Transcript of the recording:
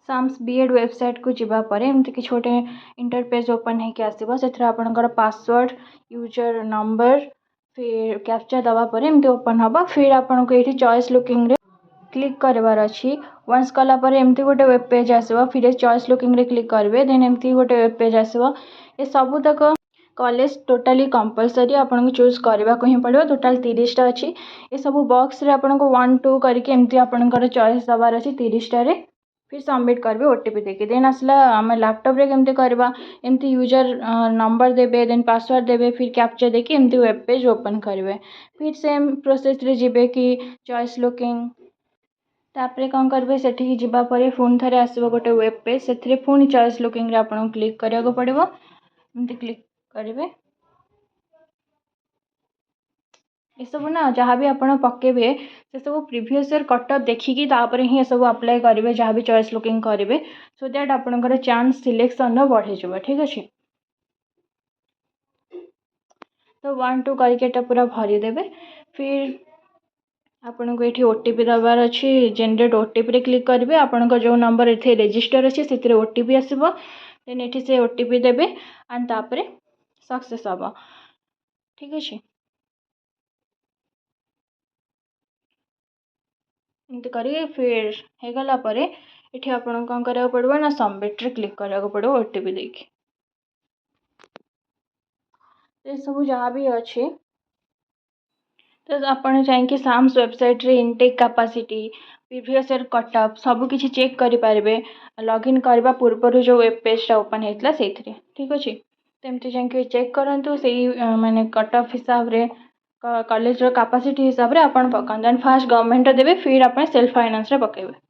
Sam's BEd website को जीवा पर एमती कि छोटे इंटरपेज ओपन होकर आसो से आपंकर पासवर्ड यूजर नंबर फिर कैप्चा दवा पर एमती ओपन हम फिर आपको ये चॉइस लुकिंग रे क्लिक करार अच्छी वंस कलापर एमती गोटे वेब पेज आसो फिर चॉइस लुकिंग रे क्लिक करेंगे देन एमती गोटे वेब पेज आसो ये सब तक कॉलेज टोटाली कंपलसरी आपको चूज करने को ही पड़ो टोटाल 30टा अच्छी ये सब बॉक्स रे आपको 1 2 करके एमती आपंकर चॉइस दबार अच्छी 30टा फिर सबमिट करेंगे ओटीपी देके देन आसला आम लैपटॉप रे केमती करवा एमती यूजर नंबर देबे देन पासवर्ड देबे फिर कैप्चा देके एमती वेब पेज ओपन करेंगे फिर सेम प्रोसेस रे जिबे कि चॉइस लुकिंग तापरे कौन करेंगे सेठी जिबा परे पुणी थे आसो गोटे वेब पेज से पुणी चॉइस लुकिंग रे आपको क्लिक करा पड़ो एमती क्लिक करेंगे ये सब ना जहाँ भी आप पकेबे से सब प्रीवियस ईयर कटअप देखिकी तापर ही सब अप्लाई करेंगे जहाँ भी चॉइस लुकिंग करेंगे सो दैट आपंकर चांस सिलेक्शन बढ़ी जाए ठीक अच्छे तो 1 2 करके पूरा भरीदेवे फिर आपन को ये ओटीपी दबार अच्छी जेनरेट ओटीपी रे क्लिक करेंगे आपन जो नंबर ये रजिस्टर अच्छे से ओटीपी आसो देन ये से ओटीपी देवे एंड तापर सक्सेस हम ठीक अच्छे एमती करेंगे फिर हो गला पर ये आपन कौन करा पड़ो ना सबमिट रे क्लिक करा पड़ो ओटीपी देके ये सब जहाँ भी अच्छे तो आपड़ चाहिए साम्स वेबसाइट रे intake capacity previous year cutoff सब किसी चेक करेंगे लॉगिन करने पूर्व जो वेब पेजटा ओपन होता से ठीक अच्छे तो एमती जाकि चेक करूँ से माने कटअप हिसाब रे कॉलेज कैपेसिटी हिसाब रे आपन पकान देन फास्ट गवर्नमेंट देवे फिर आप सेल्फ फाइनेंस रे पकेबे।